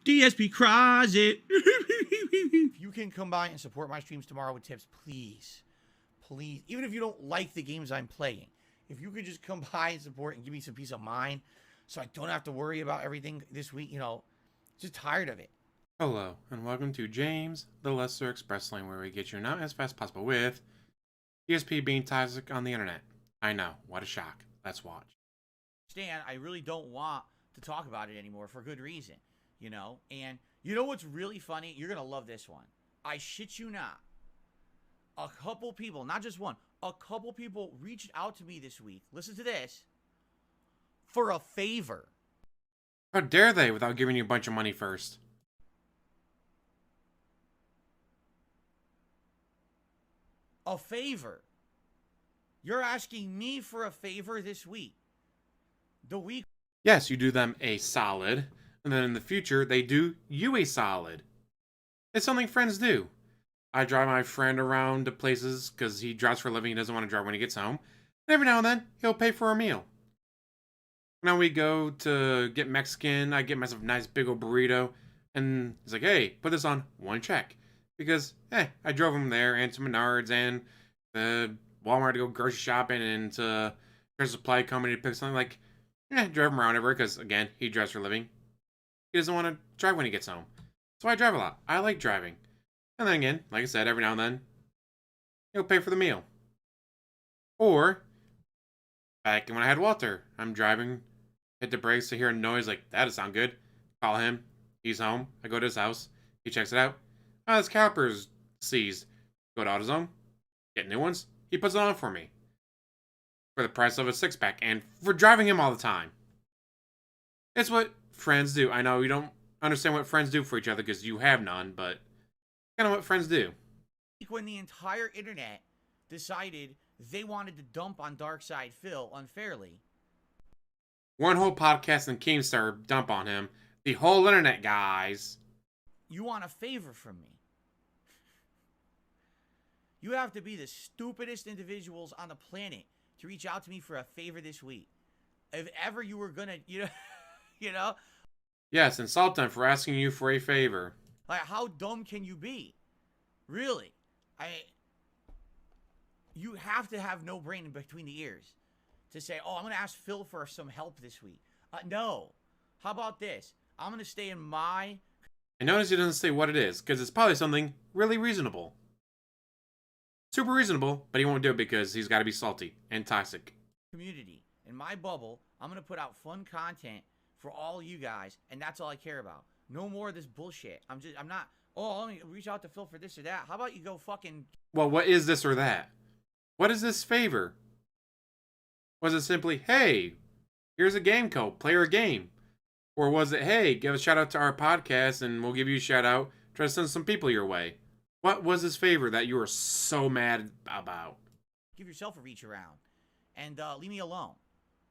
DSP cries it. If you can come by and support my streams tomorrow with tips, please. Please. Even if you don't like the games I'm playing, if you could just come by and support and give me some peace of mind so I don't have to worry about everything this week, just tired of it. Hello, and welcome to James, the Lesser Express Lane, where we get you not as fast as possible with DSP being toxic on the internet. I know, what a shock. Let's watch. Stan, I really don't want to talk about it anymore for good reason, And you know what's really funny? You're going to love this one. I shit you not. A couple people, not just one, a couple people reached out to me this week. Listen to this. For a favor. How dare they without giving you a bunch of money first? A favor. You're asking me for a favor this week. The week. Yes, you do them a solid, and then in the future, they do you a solid. It's something friends do. I drive my friend around to places because he drives for a living. He doesn't want to drive when he gets home. And every now and then, he'll pay for a meal. Now we go to get Mexican. I get myself a nice big old burrito. And he's like, hey, put this on one check. Because, I drove him there and to Menards and the Walmart to go grocery shopping and to Treasure Supply Company to pick something. Like, drive him around everywhere because, again, he drives for a living. He doesn't want to drive when he gets home. So I drive a lot. I like driving. And then again, like I said, every now and then, he'll pay for the meal. Or, back when I had Walter, I'm driving, hit the brakes to hear a noise like, that doesn't sound good. Call him. He's home. I go to his house. He checks it out. His caliper's seized. Go to AutoZone. Get new ones. He puts it on for me. For the price of a six-pack. And for driving him all the time. It's what friends do. I know you don't understand what friends do for each other because you have none, but kind of what friends do. When the entire internet decided they wanted to dump on Darkside Phil unfairly. One whole podcast and Keemstar dump on him. The whole internet, guys. You want a favor from me. You have to be the stupidest individuals on the planet to reach out to me for a favor this week. If ever you were gonna, Yes, insult them for asking you for a favor. Like, how dumb can you be? Really? You have to have no brain in between the ears to say, oh, I'm going to ask Phil for some help this week. No. How about this? I'm going to stay in my... And notice he doesn't say what it is, because it's probably something really reasonable. Super reasonable, but he won't do it because he's got to be salty and toxic. Community. In my bubble, I'm going to put out fun content for all you guys, and that's all I care about. No more of this bullshit. I'm not, let me reach out to Phil for this or that. How about you go fucking... Well, what is this or that? What is this favor? Was it simply, hey, here's a game code, play our game? Or was it, hey, give a shout out to our podcast and we'll give you a shout out, try to send some people your way? What was this favor that you were so mad about? Give yourself a reach around and leave me alone.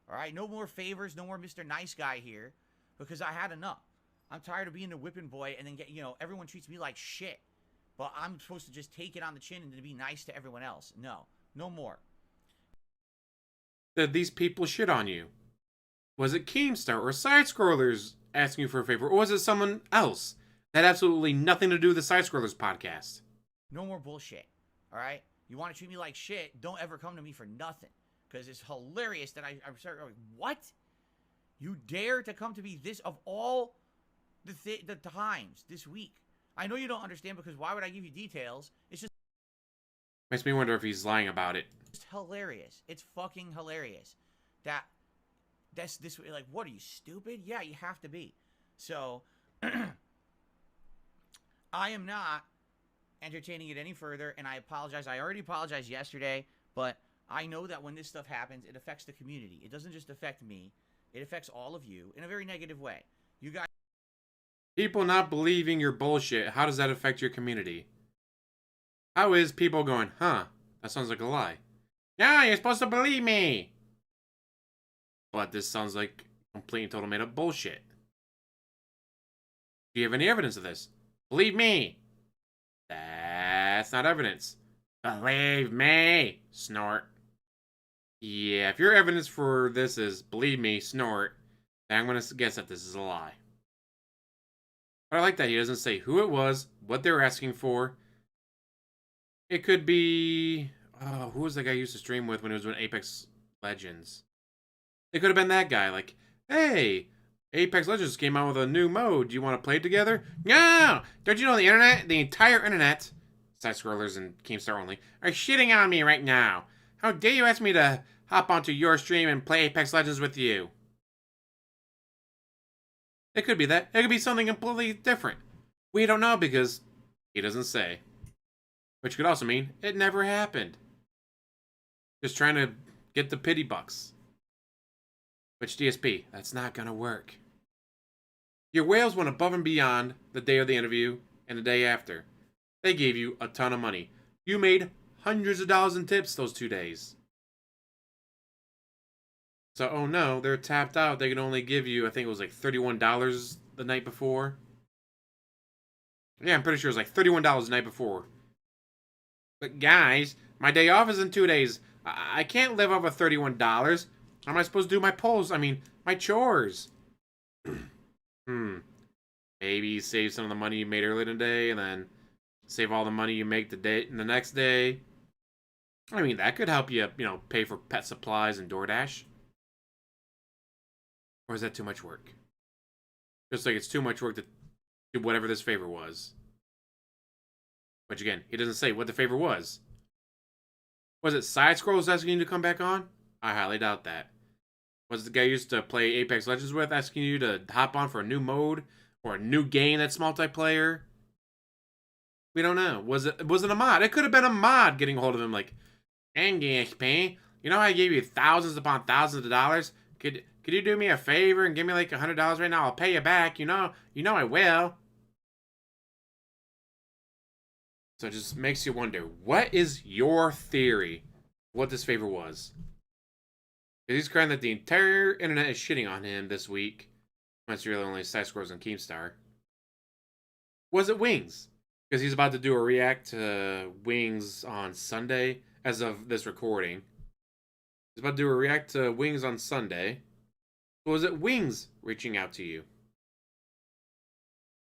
All right? No more favors, no more Mr. Nice Guy here because I had enough. I'm tired of being the whipping boy and then everyone treats me like shit. But I'm supposed to just take it on the chin and to be nice to everyone else. No more. Did these people shit on you? Was it Keemstar or Side-Scrollers asking you for a favor? Or was it someone else that had absolutely nothing to do with the Side-Scrollers podcast? No more bullshit. All right? You want to treat me like shit, don't ever come to me for nothing. Because it's hilarious that I'm sorry. What? You dare to come to me this of all the times this week? I know you don't understand because why would I give you details? It's just... Makes me wonder if he's lying about it. It's hilarious. It's fucking hilarious. That's this way. Like, what are you, stupid? Yeah, you have to be. So, I am not entertaining it any further, and I apologize. I already apologized yesterday, but I know that when this stuff happens, it affects the community. It doesn't just affect me. It affects all of you in a very negative way. You guys... People not believing your bullshit, how does that affect your community? How is people going, huh, that sounds like a lie? Yeah, you're supposed to believe me! But this sounds like complete and total made up bullshit. Do you have any evidence of this? Believe me! That's not evidence. Believe me! Snort. Yeah, if your evidence for this is believe me, snort, then I'm gonna guess that this is a lie. But I like that he doesn't say who it was, what they were asking for. It could be... Oh, who was the guy I used to stream with when he was doing Apex Legends? It could have been that guy, like, hey, Apex Legends came out with a new mode. Do you want to play it together? No! Don't you know the internet? The entire internet, side-scrollers and Keemstar only, are shitting on me right now. How dare you ask me to hop onto your stream and play Apex Legends with you? It could be that. It could be something completely different. We don't know because he doesn't say. Which could also mean it never happened. Just trying to get the pity bucks. Which, DSP, that's not gonna work. Your whales went above and beyond the day of the interview and the day after. They gave you a ton of money. You made hundreds of dollars in tips those 2 days. So, oh no, they're tapped out. They can only give you, I think it was like $31 the night before. Yeah, I'm pretty sure it was like $31 the night before. But guys, my day off is in 2 days. I can't live off of $31. How am I supposed to do my polls? I mean, my chores. Maybe save some of the money you made earlier today and then save all the money you make the next day. I mean, that could help you, pay for pet supplies and DoorDash. Or is that too much work? Just like it's too much work to do whatever this favor was. Which again, he doesn't say what the favor was. Was it side scrolls asking you to come back on? I highly doubt that. Was the guy you used to play Apex Legends with asking you to hop on for a new mode? Or a new game that's multiplayer? We don't know. Was it a mod? It could have been a mod getting a hold of him like, and DSP, you know I gave you thousands upon thousands of dollars? Could you do me a favor and give me like $100 right now? I'll pay you back. You know I will. So it just makes you wonder, what is your theory what this favor was? He's crying that the entire internet is shitting on him this week. That's really only side scrolls and Keemstar. Was it Wings? Because he's about to do a react to Wings on Sunday, as of this recording. He's about to do a react to Wings on Sunday. Was it Wings reaching out to you?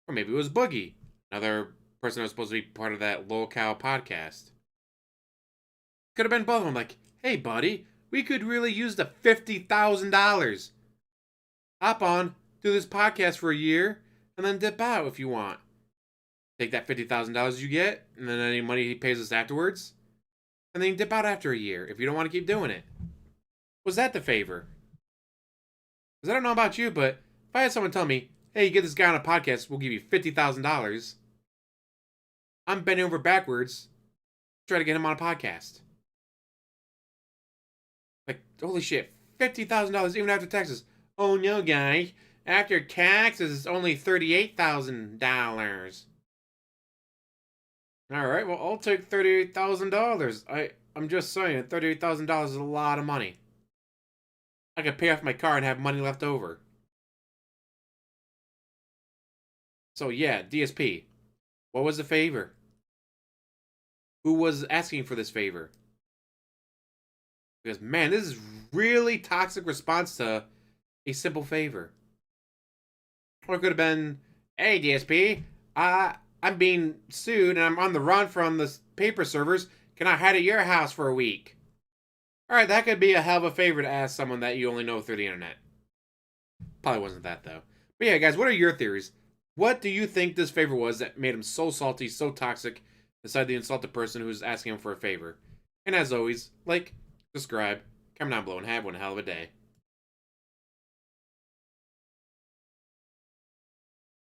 Or maybe it was Boogie, another person that was supposed to be part of that lolcow podcast. Could have been both of them, like, hey buddy, we could really use the $50,000. Hop on, do this podcast for a year, and then dip out if you want. Take that $50,000 you get, and then any money he pays us afterwards, and then you dip out after a year if you don't want to keep doing it. Was that the favor? Because I don't know about you, but if I had someone tell me, hey, you get this guy on a podcast, we'll give you $50,000, I'm bending over backwards to try to get him on a podcast. Like, holy shit, $50,000 even after taxes. Oh no, guys, after taxes, it's only $38,000. Alright, well, I'll take $38,000. I'm just saying, $38,000 is a lot of money. I could pay off my car and have money left over. So yeah, DSP. What was the favor? Who was asking for this favor? Because, man, this is really toxic response to a simple favor. Or it could have been, hey, DSP, I'm being sued and I'm on the run from the paper servers. Can I hide at your house for a week? Alright, that could be a hell of a favor to ask someone that you only know through the internet. Probably wasn't that, though. But yeah, guys, what are your theories? What do you think this favor was that made him so salty, so toxic, decided to insult the person who's asking him for a favor? And as always, like, subscribe, comment down below, and have one hell of a day.